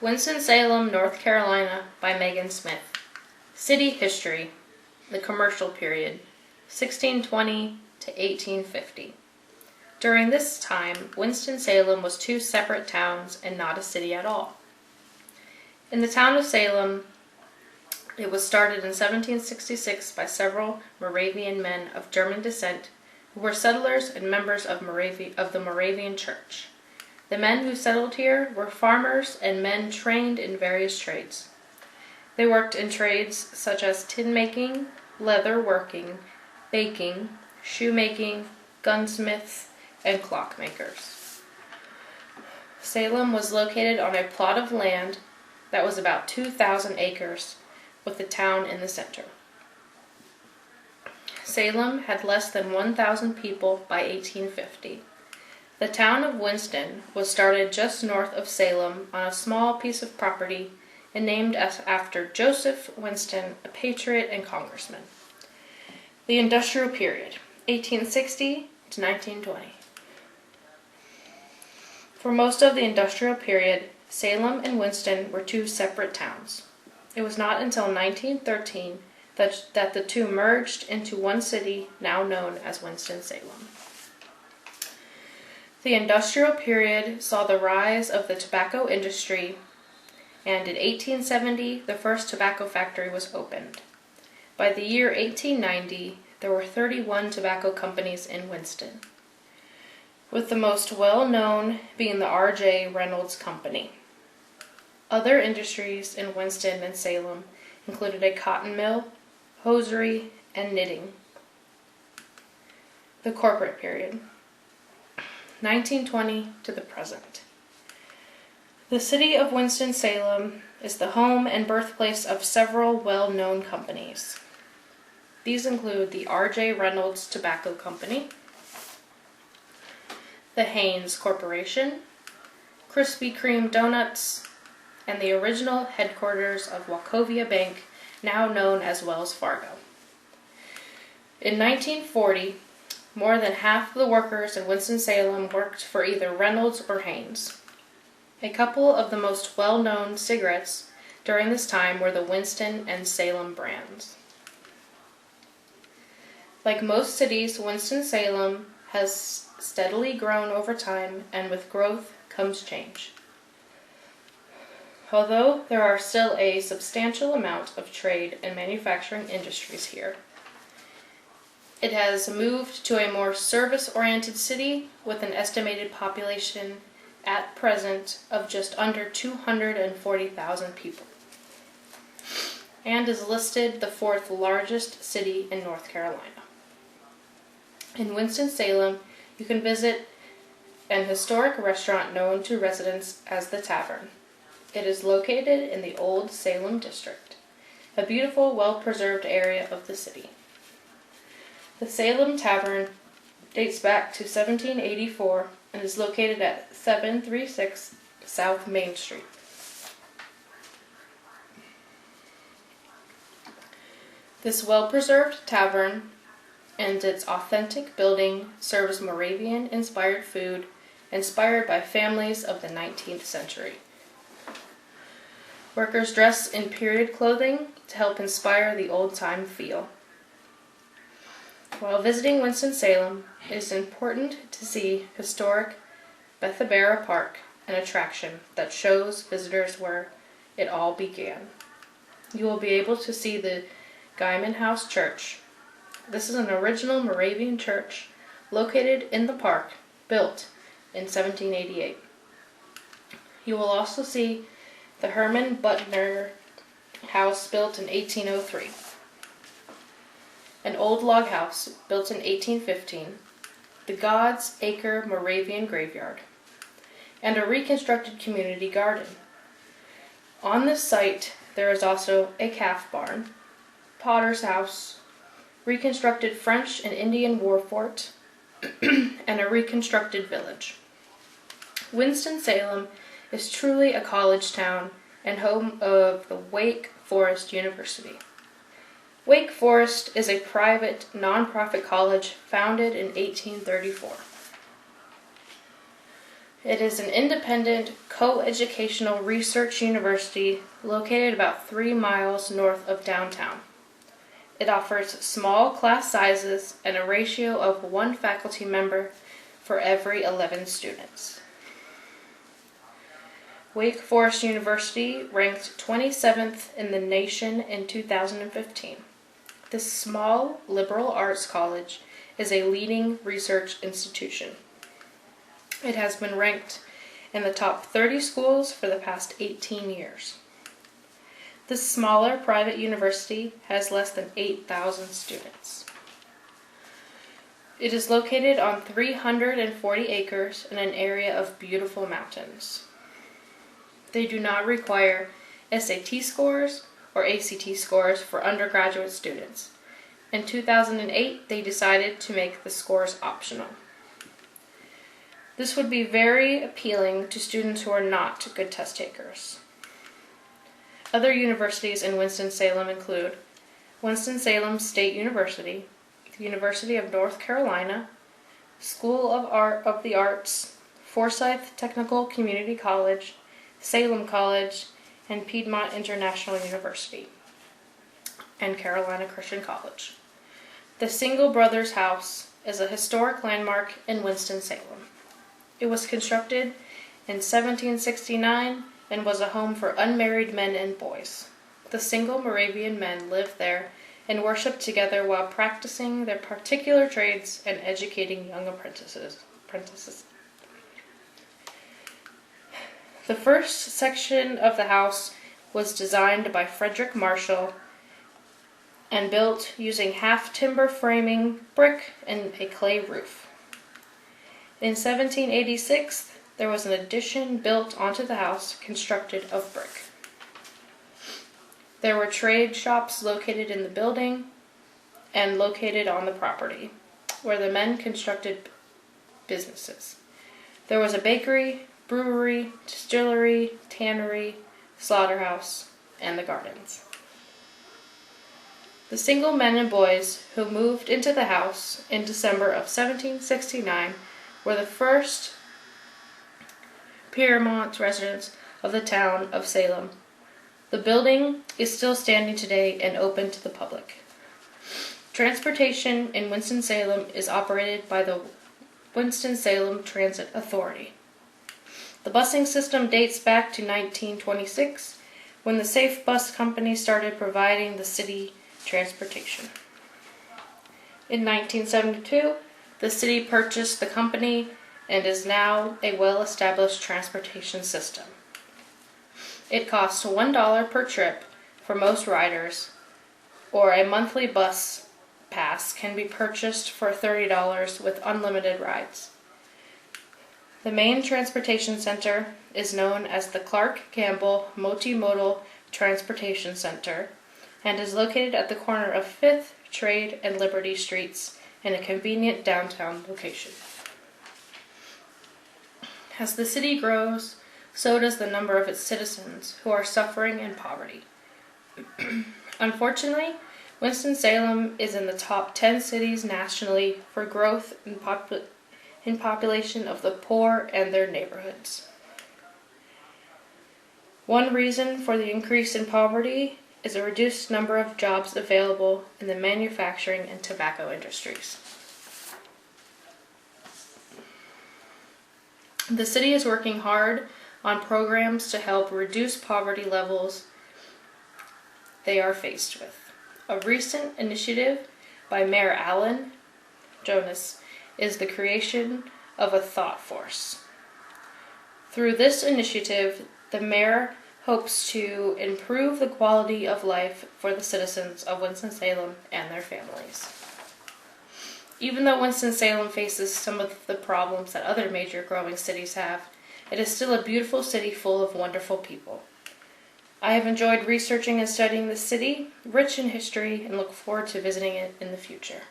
Winston-Salem, North Carolina by Megan Smith. City history. The commercial period, 1620 to 1850. During this time, Winston-Salem was two separate towns and not a city at all. In the town of Salem, it was started in 1766 by several Moravian men of German descent who were settlers and members of the Moravian Church. The men who settled here were farmers and men trained in various trades. They worked in trades such as tin making, leather working, baking, shoemaking, gunsmiths, and clockmakers. Salem was located on a plot of land that was about 2,000 acres, with the town in the center. Salem had less than 1,000 people by 1850. The town of Winston was started just north of Salem on a small piece of property and named after Joseph Winston, a patriot and congressman. The industrial period, 1860 to 1920. For most of the industrial period, Salem and Winston were two separate towns. It was not until 1913 that the two merged into one city now known as Winston-Salem. The industrial period saw the rise of the tobacco industry, and in 1870 the first tobacco factory was opened. By the year 1890, there were 31 tobacco companies in Winston, with the most well-known being the R.J. Reynolds Company. Other industries in Winston and Salem included a cotton mill, hosiery, and knitting. The corporate period, 1920 to the present. The city of Winston-Salem is the home and birthplace of several well-known companies. These include the R.J. Reynolds Tobacco Company, the Haynes Corporation, Krispy Kreme Donuts, and the original headquarters of Wachovia Bank, now known as Wells Fargo. In 1940, more than half the workers in Winston-Salem worked for either Reynolds or Haynes. A couple of the most well-known cigarettes during this time were the Winston and Salem brands. Like most cities, Winston-Salem has steadily grown over time, and with growth comes change. Although there are still a substantial amount of trade and manufacturing industries here, it has moved to a more service-oriented city with an estimated population at present of just under 240,000 people, and is listed the fourth largest city in North Carolina. In Winston-Salem, you can visit an historic restaurant known to residents as the Tavern. It is located in the Old Salem District, a beautiful, well-preserved area of the city. The Salem Tavern dates back to 1784 and is located at 736 South Main Street. This well-preserved tavern and its authentic building serves Moravian-inspired food inspired by families of the 19th century. Workers dress in period clothing to help inspire the old-time feel. While visiting Winston-Salem, it is important to see historic Bethabara Park, an attraction that shows visitors where it all began. You will be able to see the Guyman House Church. This is an original Moravian church located in the park, built in 1788. You will also see the Herman Butner House, built in 1803. An old log house built in 1815, the God's Acre Moravian Graveyard, and a reconstructed community garden. On this site, there is also a calf barn, potter's house, reconstructed French and Indian war fort, and a reconstructed village. Winston-Salem is truly a college town and home of the Wake Forest University. Wake Forest is a private, non-profit college founded in 1834. It is an independent, co-educational research university located about 3 miles north of downtown. It offers small class sizes and a ratio of 1 faculty member for every 11 students. Wake Forest University ranked 27th in the nation in 2015. This small liberal arts college is a leading research institution. It has been ranked in the top 30 schools for the past 18 years. This smaller private university has less than 8,000 students. It is located on 340 acres in an area of beautiful mountains. They do not require SAT scores or ACT scores for undergraduate students. In 2008, they decided to make the scores optional. This would be very appealing to students who are not good test takers. Other universities in Winston-Salem include Winston-Salem State University, the University of North Carolina, School of the Arts, Forsyth Technical Community College, Salem College, and Piedmont International University, and Carolina Christian College. The Single Brothers House is a historic landmark in Winston-Salem. It was constructed in 1769 and was a home for unmarried men and boys. The single Moravian men lived there and worshiped together while practicing their particular trades and educating young apprentices. The first section of the house was designed by Frederick Marshall and built using half timber framing, brick, and a clay roof. In 1786, there was an addition built onto the house constructed of brick. There were trade shops located in the building and located on the property, where the men constructed businesses. There was a bakery, brewery, distillery, tannery, slaughterhouse, and the gardens. The single men and boys who moved into the house in December of 1769 were the first Piedmont residents of the town of Salem. The building is still standing today and open to the public. Transportation in Winston-Salem is operated by the Winston-Salem Transit Authority. The busing system dates back to 1926, when the Safe Bus Company started providing the city transportation. In 1972, the city purchased the company and is now a well-established transportation system. It costs $1 per trip for most riders, or a monthly bus pass can be purchased for $30 with unlimited rides. The main transportation center is known as the Clark Campbell Multimodal Transportation Center and is located at the corner of 5th, Trade, and Liberty Streets in a convenient downtown location. As the city grows, so does the number of its citizens who are suffering in poverty. Unfortunately, Winston-Salem is in the top 10 cities nationally for growth in population of the poor and their neighborhoods. One reason for the increase in poverty is a reduced number of jobs available in the manufacturing and tobacco industries. The city is working hard on programs to help reduce poverty levels they are faced with. A recent initiative by Mayor Alan Jonas is the creation of a thought force. Through this initiative, the mayor hopes to improve the quality of life for the citizens of Winston-Salem and their families. Even though Winston-Salem faces some of the problems that other major growing cities have, it is still a beautiful city full of wonderful people. I have enjoyed researching and studying this city, rich in history, and look forward to visiting it in the future.